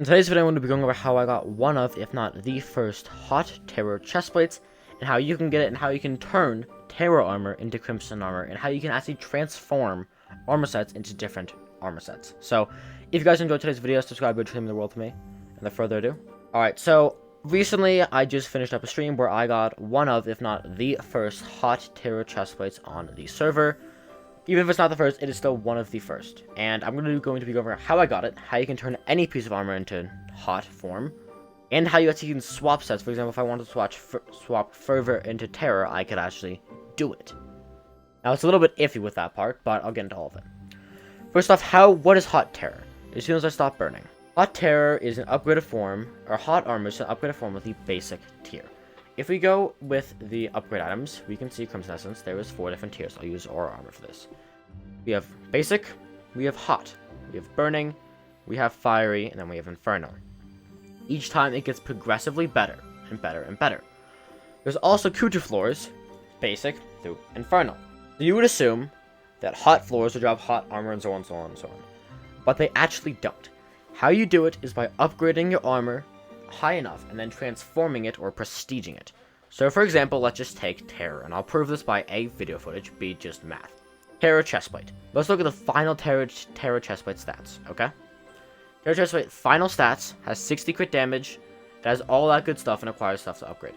In today's video, I'm going to be going over how I got one of, if not the first, hot Terror chestplates, and how you can get it, and how you can turn Terror armor into Crimson armor, and how you can actually transform armor sets into different armor sets. So, if you guys enjoyed today's video, subscribe, would mean the world to me. And without further ado, alright, so recently I just finished up a stream where I got one of, if not the first, hot Terror chestplates on the server. Even if it's not the first, it is still one of the first. And I'm going to be going over how I got it, how you can turn any piece of armor into hot form, and how you actually can swap sets. For example, if I wanted to swap Fervor into Terror, I could actually do it. Now, it's a little bit iffy with that part, but I'll get into all of it. First off, what is Hot Terror? As soon as I stop burning. Hot Terror is an upgraded form, or Hot Armor is an upgraded form of the basic tier. If we go with the upgrade items, we can see Crimson Essence. There is 4 different tiers. I'll use Aura Armor for this. We have Basic, we have Hot, we have Burning, we have Fiery, and then we have Inferno. Each time it gets progressively better, and better, and better. There's also Kuudra floors, Basic through Inferno. So you would assume that Hot floors will drop Hot Armor and so on, so on, and so on. But they actually don't. How you do it is by upgrading your armor high enough and then transforming it or prestiging it. So for example, let's just take Terror, and I'll prove this by A, video footage, B, just math. Terror chestplate. Let's look at the final Terror chestplate stats, okay? Terror chestplate final stats has 60 crit damage, it has all that good stuff, and acquires stuff to upgrade.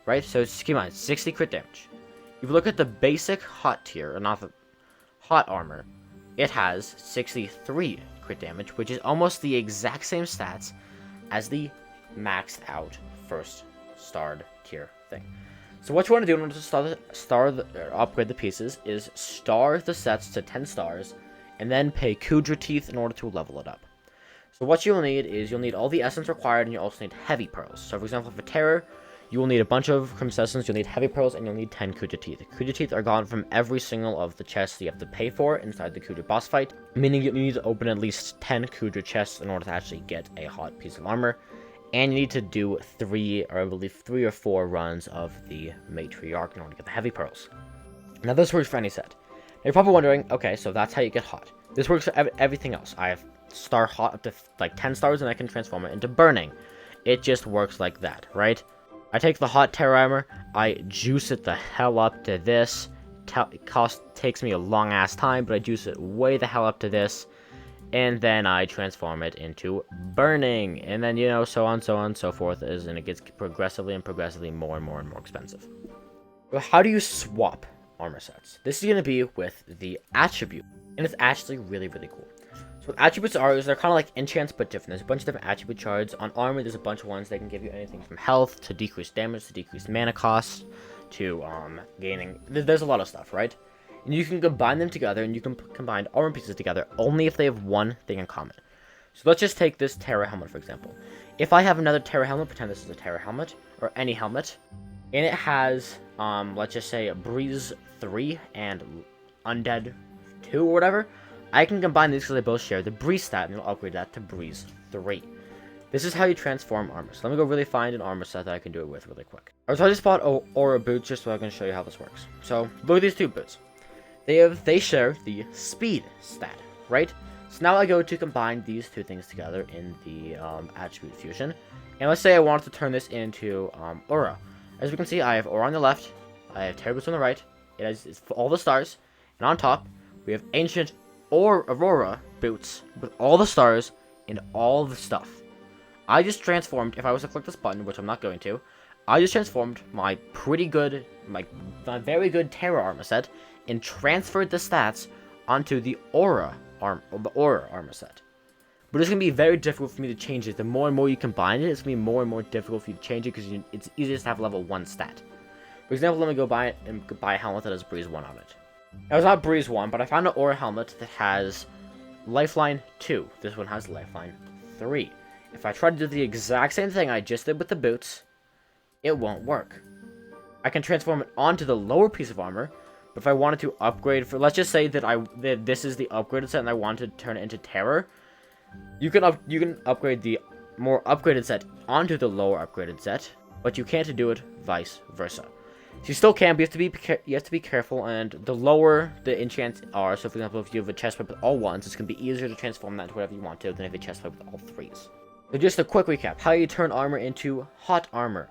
Right? So just keep in mind, 60 crit damage. If you look at the basic hot tier, or not the hot armor, it has 63 crit damage, which is almost the exact same stats as the maxed out first starred tier thing. So what you want to do in order to upgrade the pieces is star the sets to 10 stars and then pay Kuudra teeth in order to level it up. So what you'll need is you'll need all the essence required, and you'll also need heavy pearls. So for example, for Terror, you will need a bunch of Crimson Essence, you'll need heavy pearls, and you'll need 10 Kuudra teeth. Kuudra teeth are gone from every single of the chests you have to pay for inside the Kuudra boss fight, meaning you need to open at least 10 Kuudra chests in order to actually get a hot piece of armor. And you need to do 3 or 4 runs of the Matriarch in order to get the heavy pearls. Now this works for any set. Now you're probably wondering, okay, so that's how you get hot. This works for everything else. I have star hot up to like 10 stars, and I can transform it into burning. It just works like that, right? I take the hot Terror armor, I juice it the hell up to this. It takes me a long ass time, but I juice it way the hell up to this. And then I transform it into burning, and then, you know, so on, so forth, and it gets progressively more and more expensive. But how do you swap armor sets? This is going to be with the attribute, and it's actually really cool. So what attributes are is they're kind of like enchants, but different. There's a bunch of different attribute shards. On armor, there's a bunch of ones that can give you anything from health to decreased damage to decreased mana cost to gaining. There's a lot of stuff, right? And you can combine them together, and you can combine armor pieces together only if they have one thing in common. So let's just take this Terror helmet, for example. If I have another Terror helmet, pretend this is a Terror helmet, or any helmet, and it has, let's just say, Breeze 3 and Undead 2 or whatever, I can combine these because they both share the Breeze stat, and I'll upgrade that to Breeze 3. This is how you transform armor. So let me go really find an armor set that I can do it with really quick. Alright, so I just bought Aura boots just so I can show you how this works. So, look at these 2 boots. They share the speed stat, right? So now I go to combine these 2 things together in the attribute fusion. And let's say I wanted to turn this into Aura. As we can see, I have Aura on the left, I have Terror boots on the right, it's for all the stars, and on top, we have Ancient or Aurora boots with all the stars and all the stuff. I just transformed, if I was to click this button, which I'm not going to, I just transformed my very good Terror armor set and transferred the stats onto the Aura armor set. But it's going to be very difficult for me to change it. The more and more you combine it, it's going to be more and more difficult for you to change it because it's easiest to have level 1 stat. For example, let me go buy a helmet that has Breeze 1 on it. Now, it's not Breeze 1, but I found an Aura helmet that has Lifeline 2. This one has Lifeline 3. If I try to do the exact same thing I just did with the boots, it won't work. I can transform it onto the lower piece of armor, but if I wanted to upgrade for, let's just say that this is the upgraded set and I wanted to turn it into Terror, you can upgrade the more upgraded set onto the lower upgraded set, but you can't do it vice versa. So you still can, but you have to be careful, and the lower the enchants are, so for example, if you have a chestplate with all 1s, it's going to be easier to transform that into whatever you want to than if you have a chestplate with all 3s. So just a quick recap, how you turn armor into hot armor,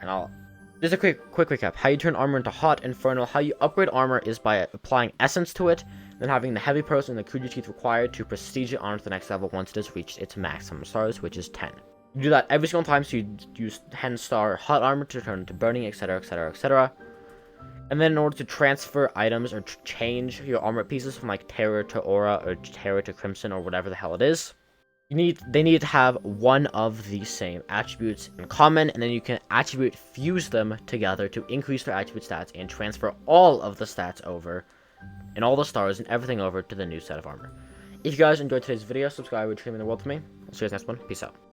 just a quick recap, how you turn armor into hot infernal. How you upgrade armor is by applying essence to it, then having the heavy pearls and the Kuudra teeth required to prestige it on to the next level once it has reached its maximum stars, which is 10. You do that every single time, so you use 10 star hot armor to turn into burning, etc, etc, etc. And then in order to transfer items or change your armor pieces from like Terror to Aura or Terror to Crimson or whatever the hell it is, they need to have one of the same attributes in common, and then you can attribute fuse them together to increase their attribute stats and transfer all of the stats over, and all the stars and everything over to the new set of armor. If you guys enjoyed today's video, subscribe, would mean the world to me. I'll see you guys next one. Peace out.